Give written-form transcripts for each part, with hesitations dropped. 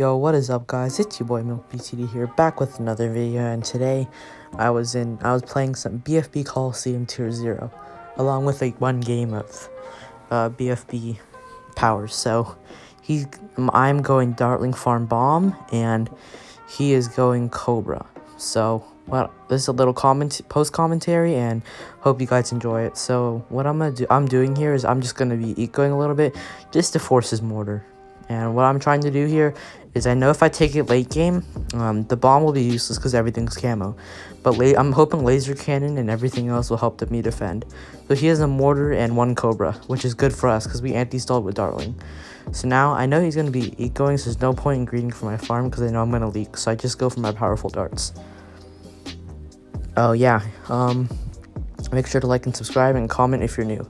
Yo, what is up, guys? It's your boy Milk BTD here, back with another video, and today I was playing some BFB Colosseum Tier 0, along with like one game of BFB powers. So I'm going Dartling Farm Bomb, and he is going Cobra. So this is a little post commentary, and hope you guys enjoy it. So what I'm doing here is I'm just gonna be ecoing a little bit just to force his mortar. And what I'm trying to do here is I know if I take it late game, the bomb will be useless because everything's camo. But I'm hoping laser cannon and everything else will help me defend. So he has a mortar and one Cobra, which is good for us because we anti-stalled with Dartling. So now I know he's going to be ecoing, so there's no point in greeting for my farm because I know I'm going to leak. So I just go for my powerful darts. Oh yeah, make sure to like and subscribe and comment if you're new.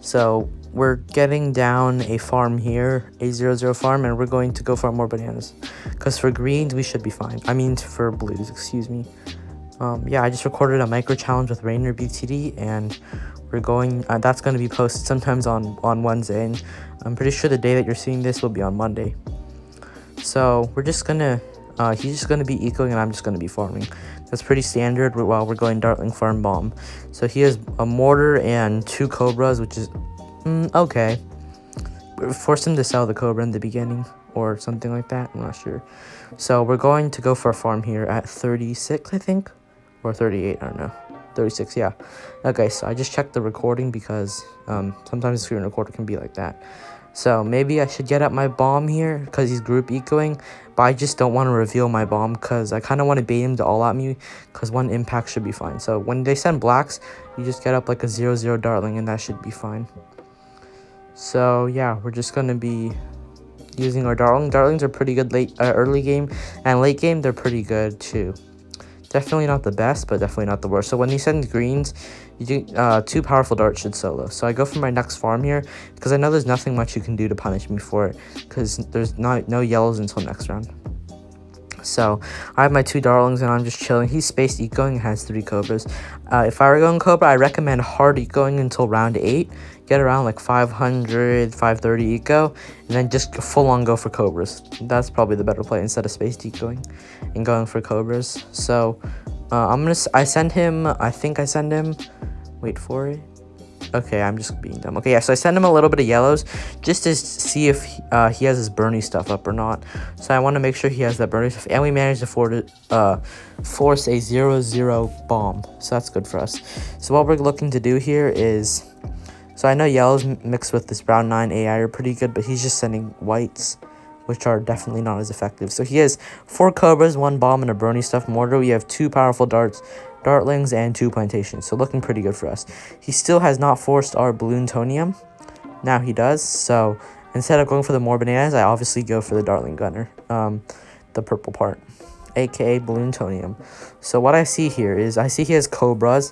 So we're getting down a farm here, a 0-0 farm, and we're going to go farm more bananas. Because for greens, we should be fine. I mean, for blues, excuse me. Yeah, I just recorded a micro challenge with Rainer BTD, and we're going, that's going to be posted sometimes on Wednesday, and I'm pretty sure the day that you're seeing this will be on Monday. So we're just going to, he's just going to be ecoing, and I'm just going to be farming. That's pretty standard while we're going Dartling Farm Bomb. So he has a mortar and 2 Cobras, which is okay. Force him to sell the Cobra in the beginning or something like that. I'm not sure. So we're going to go for a farm here at 36, I think, or 38. I don't know. 36, yeah. Okay, so I just checked the recording because sometimes the screen recorder can be like that. So maybe I should get up my bomb here because he's group ecoing, but I just don't want to reveal my bomb because I kind of want to bait him to all at me because one impact should be fine. So when they send blacks, you just get up like a 0-0 Dartling and that should be fine. So yeah, we're just going to be using our Dartling. Dartlings are pretty good early game, and late game they're pretty good too. Definitely not the best, but definitely not the worst. So when you send greens, you do 2 powerful darts should solo. So I go for my next farm here because I know there's nothing much you can do to punish me for it because there's no yellows until next round. So I have my 2 Dartlings and I'm just chilling. He's spaced ecoing and has 3 Cobras. If I were going Cobra, I recommend hard ecoing until round 8. Get around like 500, 530 eco, and then just full on go for Cobras. That's probably the better play instead of spaced ecoing and going for Cobras. So I send him, wait for it. Okay, I'm just being dumb. Okay, yeah, so I send him a little bit of yellows just to see if he has his Bernie stuff up or not. So I want to make sure he has that Bernie stuff. And we managed to force a 0-0 bomb. So that's good for us. So what we're looking to do here is... So I know yellows mixed with this brown 9 AI are pretty good, but he's just sending whites, which are definitely not as effective. So he has 4 Cobras, 1 bomb, and a Bernie stuff mortar. We have 2 powerful Dartlings, and 2 plantations. So looking pretty good for us. He still has not forced our bloon. Now he does. So instead of going for the more bananas, I obviously go for the Dartling Gunner, the purple part, aka bloon. So what I see here is I see he has Cobras,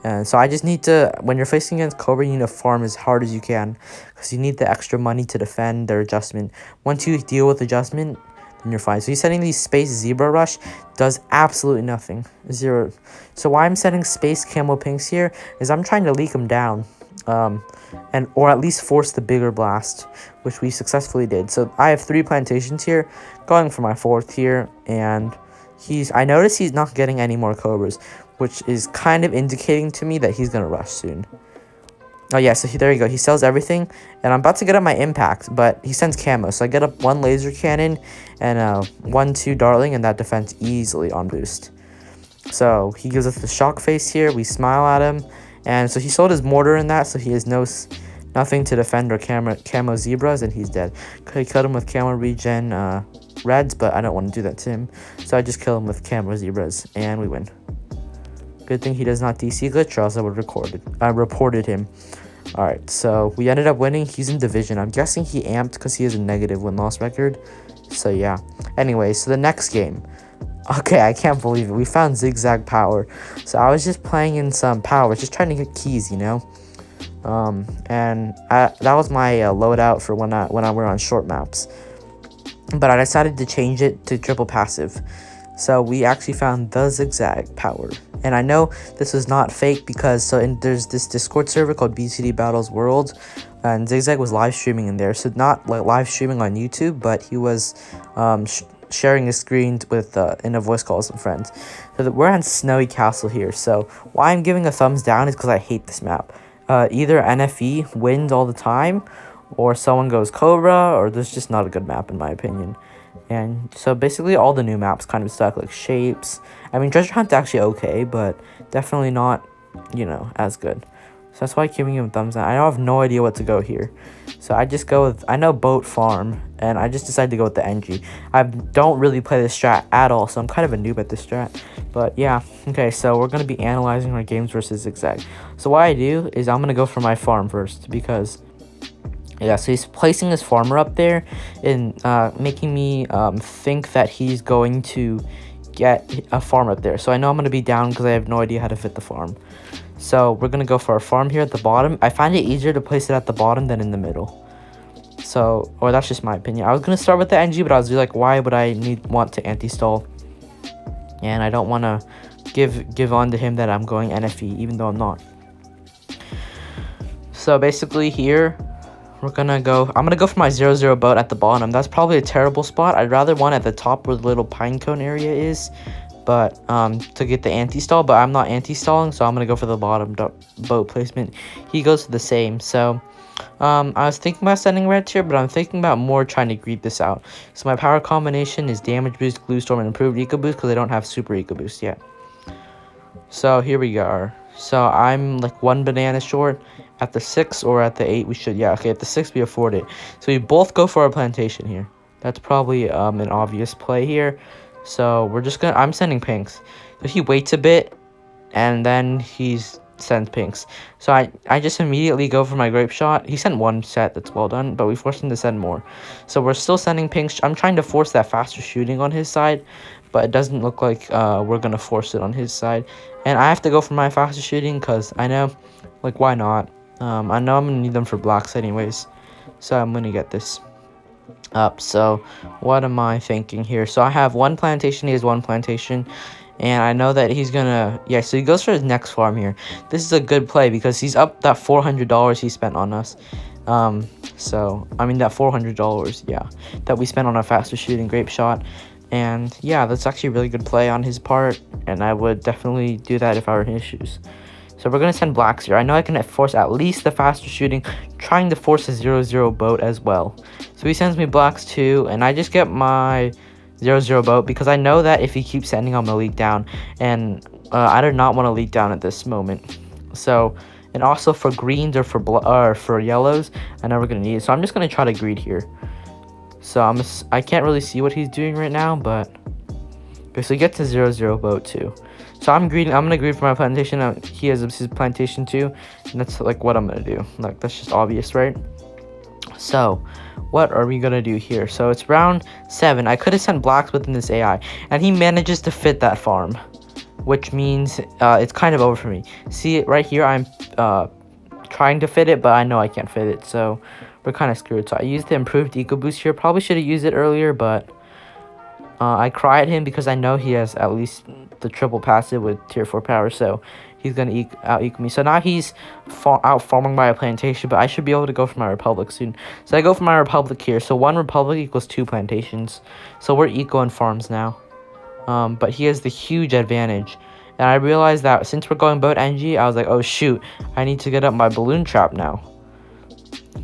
and so I just need to, when you're facing against Cobra, you need to farm as hard as you can because you need the extra money to defend their adjustment. Once you deal with adjustment, then you're fine. So he's setting these space zebra rush, does absolutely nothing, 0. So why I'm setting space camo pinks here is I'm trying to leak him down, or at least force the bigger blast, which we successfully did. So I have 3 plantations here, going for my 4th here, and I notice he's not getting any more Cobras, which is kind of indicating to me that he's gonna rush soon. Oh yeah, so there you go. He sells everything, and I'm about to get up my impact, but he sends camo. So I get up 1 laser cannon and 1-2 Dartling, and that defends easily on boost. So he gives us the shock face here. We smile at him, and so he sold his mortar in that, so he has nothing to defend our camo zebras, and he's dead. Could killed him with camo regen reds, but I don't want to do that to him, so I just kill him with camo zebras, and we win. Good thing he does not DC glitch, or else I reported him. Alright, so we ended up winning. He's in division. I'm guessing he amped because he has a negative win-loss record. So yeah. Anyway, so the next game. Okay, I can't believe it. We found ZIGZAGPOWER. So I was just playing in some power, just trying to get keys, you know. And that was my loadout for when we're on short maps. But I decided to change it to triple passive. So we actually found the ZIGZAGPOWER. And I know this is not fake because there's this Discord server called BTD Battles World, and Zigzag was live streaming in there. So not like live streaming on YouTube, but he was sharing a screen with in a voice call with some friends. So we're on Snowy Castle here. So why I'm giving a thumbs down is because I hate this map. Either NFE wins all the time, or someone goes Cobra, or there's just not a good map in my opinion. And so basically all the new maps kind of suck, like Shapes. I mean, Treasure Hunt's actually okay, but definitely not, you know, as good. So that's why I'm giving him a thumbs down. I have no idea what to go here. So I just go with, I know Boat Farm, and I just decided to go with the NG. I don't really play this strat at all, so I'm kind of a noob at this strat. But yeah, okay, so we're going to be analyzing our games versus Zigzag. So what I do is I'm going to go for my farm first, because yeah, so he's placing his farmer up there and making me think that he's going to get a farm up there. So I know I'm going to be down because I have no idea how to fit the farm. So we're going to go for our farm here at the bottom. I find it easier to place it at the bottom than in the middle. So, or that's just my opinion. I was going to start with the NG, but I was like, why would I want to anti-stall? And I don't want to give on to him that I'm going NFE, even though I'm not. So basically here, I'm going to go for my 0-0 boat at the bottom. That's probably a terrible spot. I'd rather one at the top where the little pine cone area is, but to get the anti-stall, but I'm not anti-stalling, so I'm going to go for the bottom boat placement. He goes to the same. So I was thinking about sending red here, but I'm thinking about more trying to greed this out. So my power combination is damage boost, glue storm, and improved eco boost because I don't have super eco boost yet. So here we go. So I'm like 1 banana short. At the 6 or at the 8 we should, yeah, okay, at the 6 we afford it. So we both go for our plantation here. That's probably an obvious play here. So we're just gonna, I'm sending pinks. So he waits a bit and then he sends pinks. So I just immediately go for my grape shot. He sent 1 set, that's well done, but we forced him to send more. So we're still sending pinks. I'm trying to force that faster shooting on his side, but it doesn't look like we're gonna force it on his side. And I have to go for my faster shooting because I know, like, why not? I know I'm gonna need them for blocks anyways, so I'm gonna get this up. So what am I thinking here? So I have 1 plantation, he has 1 plantation, and I know that he's gonna, yeah, so he goes for his next farm here. This is a good play because he's up that $400 he spent on us. So I mean that $400, yeah, that we spent on a faster shooting grape shot. And yeah, that's actually a really good play on his part, and I would definitely do that if I were in his shoes. So we're going to send blacks here. I know I can force at least the faster shooting, trying to force a 0-0 boat as well. So he sends me blacks too, and I just get my 0-0 boat because I know that if he keeps sending, I'm going to leak down. And I do not want to leak down at this moment. So, and also for greens or for yellows, I know we're going to need it. So I'm just going to try to greed here. So I can't really see what he's doing right now, but okay, so he gets a 0-0 boat too. So I'm gonna greed for my plantation. He has his plantation too, and that's like what I'm gonna do. Like, that's just obvious, right? So what are we gonna do here? So it's round 7. I could have sent blacks within this AI, and he manages to fit that farm, which means it's kind of over for me. See it right here? I'm trying to fit it, but I know I can't fit it, so we're kind of screwed. So I used the improved eco boost here. Probably should have used it earlier, but I cry at him because I know he has at least the triple passive with tier 4 power, so he's going to out-eco me. So now he's out farming by a plantation, but I should be able to go for my Republic soon. So I go for my Republic here. So 1 Republic equals 2 plantations. So we're eco in farms now. But he has the huge advantage. And I realized that since we're going boat NG, I was like, oh shoot, I need to get up my balloon trap now.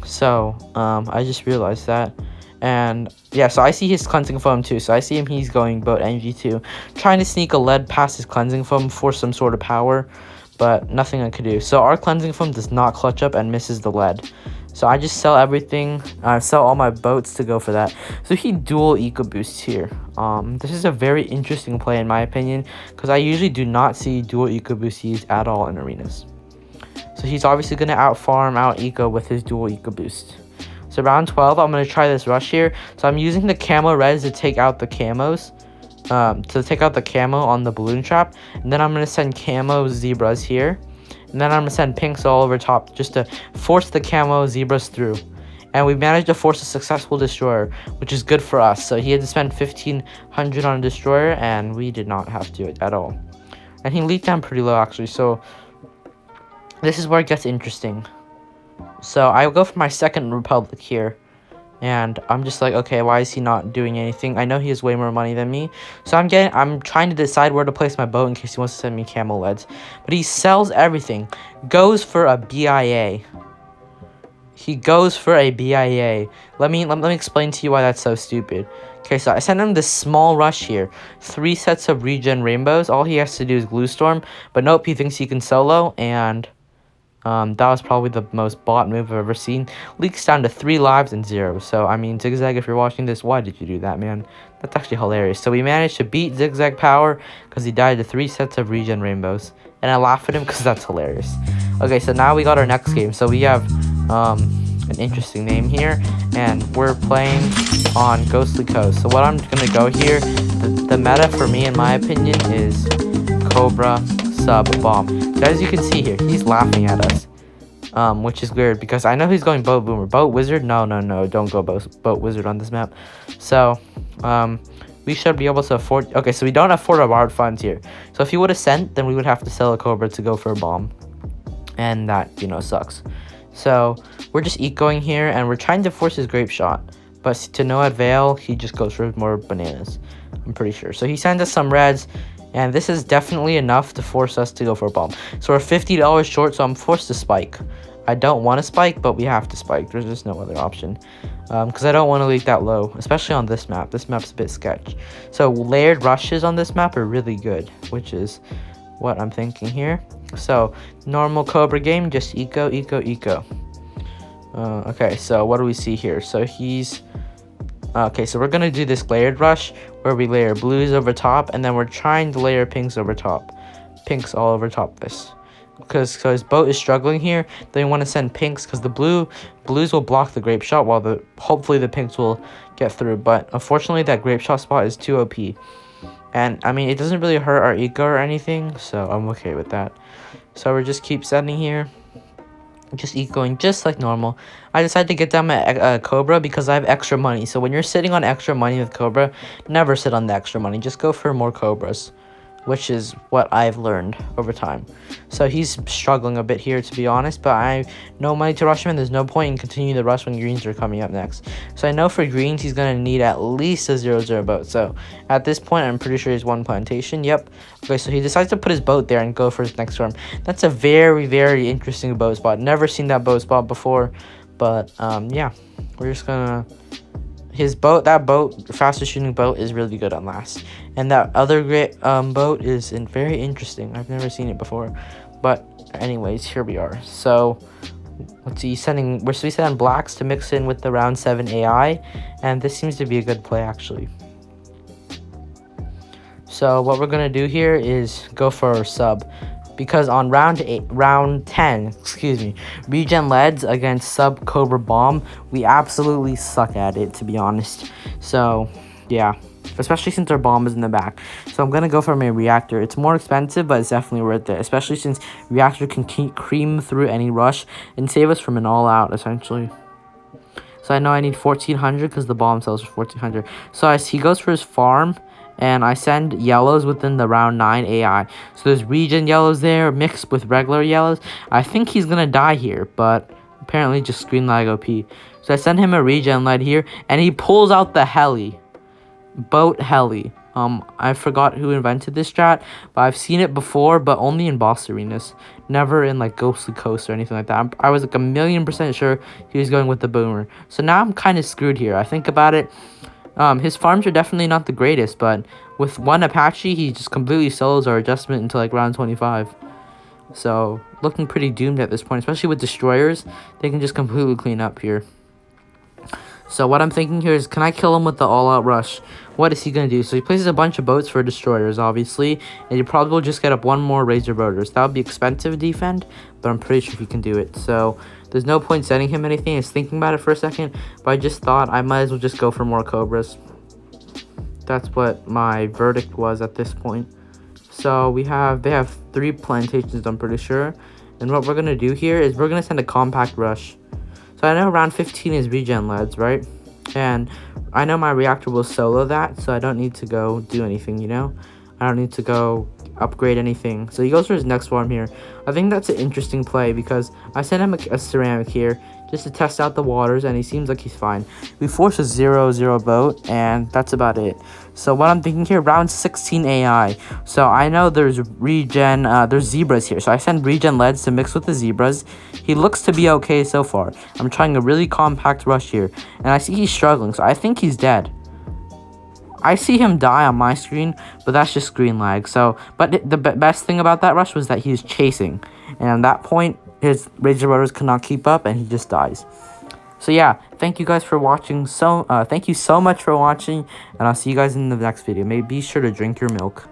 So I just realized that. And yeah, so I see his cleansing foam too. So I see him, he's going boat NG too, trying to sneak a lead past his cleansing foam for some sort of power, but nothing I could do. So our cleansing foam does not clutch up and misses the lead. So I just sell everything. I sell all my boats to go for that. So he dual eco boosts here. This is a very interesting play in my opinion, because I usually do not see dual eco boosts used at all in arenas. So he's obviously going to out farm, out eco with his dual eco boost. So round 12, I'm going to try this rush here. So I'm using the camo res to take out the camos. To take out the camo on the balloon trap. And then I'm going to send camo zebras here. And then I'm going to send pinks all over top just to force the camo zebras through. And we managed to force a successful destroyer, which is good for us. So he had to spend 1,500 on a destroyer, and we did not have to at all. And he leaked down pretty low, actually. So this is where it gets interesting. So I will go for my second Republic here. And I'm just like, okay, why is he not doing anything? I know he has way more money than me. So I'm trying to decide where to place my boat in case he wants to send me camel leads. But he sells everything. Goes for a BIA. He goes for a BIA. Let me explain to you why that's so stupid. Okay, so I sent him this small rush here. 3 sets of regen rainbows. All he has to do is glue storm. But nope, he thinks he can solo, and that was probably the most bot move I've ever seen. Leaks down to 3 lives and 0. So, I mean, Zigzag, if you're watching this, why did you do that, man? That's actually hilarious. So, we managed to beat ZIGZAGPOWER because he died to 3 sets of regen rainbows. And I laugh at him because that's hilarious. Okay, so now we got our next game. So, we have an interesting name here. And we're playing on Ghostly Coast. So, what I'm going to go here, the meta for me, in my opinion, is Cobra sub bomb. So as you can see here, he's laughing at us, which is weird because I know he's going boat boomer. Boat wizard? No, don't go boat wizard on this map. So we should be able to afford. Okay, so we don't afford our borrowed funds here. So if he would have sent, then we would have to sell a Cobra to go for a bomb, and that, you know, sucks. So we're just ecoing here, and we're trying to force his grape shot, but to no avail. He just goes for more bananas, I'm pretty sure. So he sends us some reds. And this is definitely enough to force us to go for a bomb. So we're $50 short, so I'm forced to spike. I don't want to spike, but we have to spike. There's just no other option. Because I don't want to leak that low, especially on this map. This map's a bit sketch. So layered rushes on this map are really good, which is what I'm thinking here. So normal Cobra game, just eco. Okay, so what do we see here? So he's... Okay, so we're going to do this layered rush where we layer blues over top, and then we're trying to layer pinks over top. Pinks all over top this. Because his boat is struggling here, then we want to send pinks because the blues will block the grape shot while hopefully the pinks will get through. But unfortunately, that grape shot spot is too OP. And, I mean, it doesn't really hurt our eco or anything, so I'm okay with that. So we just keep sending here. Just ecoing just like normal. I decided to get down my Cobra because I have extra money. So when you're sitting on extra money with Cobra, never sit on the extra money. Just go for more Cobras, which is what I've learned over time. So he's struggling a bit here, to be honest, but I no money to rush him, and there's no point in continuing the rush when greens are coming up next. So I know for greens, he's going to need at least a 0-0 boat. So at this point, I'm pretty sure he's 1 plantation. Yep. Okay, so he decides to put his boat there and go for his next storm. That's a very, very interesting boat spot. Never seen that boat spot before, but yeah, we're just going to... That boat, fastest shooting boat, is really good on last. And that other great boat is very interesting. I've never seen it before. But anyways, here we are. So let's see, we're sending blacks to mix in with the round 7 AI. And this seems to be a good play, actually. So what we're going to do here is go for our sub. Because on round 10, regen leads against sub Cobra bomb, we absolutely suck at it, to be honest. So yeah, especially since our bomb is in the back. So I'm gonna go for my reactor. It's more expensive, but it's definitely worth it, especially since reactor can cream through any rush and save us from an all-out, essentially. So I know I need 1400 because the bomb sells for 1400. So he goes for his farm. And I send yellows within the round 9 AI. So there's regen yellows there mixed with regular yellows. I think he's going to die here, but apparently just screen lag OP. So I send him a regen lead here, and he pulls out the heli. Boat heli. I forgot who invented this strat, but I've seen it before, but only in boss arenas. Never in like Ghostly Coast or anything like that. I was like 1,000,000% sure he was going with the boomer. So now I'm kind of screwed here. I think about it. His farms are definitely not the greatest, but with one Apache, he just completely solos our adjustment until like round 25. So, looking pretty doomed at this point, especially with destroyers. They can just completely clean up here. So, what I'm thinking here is, can I kill him with the all-out rush? What is he going to do? So, he places a bunch of boats for destroyers, obviously, and he probably will just get up one more Razor Boaters. That would be expensive to defend, but I'm pretty sure he can do it. So, there's no point sending him anything. I was thinking about it for a second, but I just thought I might as well just go for more Cobras. That's what my verdict was at this point. So they have 3 plantations, I'm pretty sure. And what we're going to do here is we're going to send a compact rush. So I know round 15 is regen leads, right? And I know my reactor will solo that, so I don't need to go do anything, you know? I don't need to go upgrade anything. So he goes for his next farm here. I think that's an interesting play because I sent him a ceramic here. just to test out the waters, and he seems like he's fine. We forced a 0-0 boat, and that's about it. So what I'm thinking here, round 16 AI. So I know there's there's zebras here. So I send regen leads to mix with the zebras. He looks to be okay so far. I'm trying a really compact rush here, and I see he's struggling, so I think he's dead. I see him die on my screen, but that's just screen lag. So, but the best thing about that rush was that he was chasing, and at that point, his razor rotors could not keep up, and he just dies. So yeah, thank you guys for watching. Thank you so much for watching, and I'll see you guys in the next video. Be sure to drink your milk.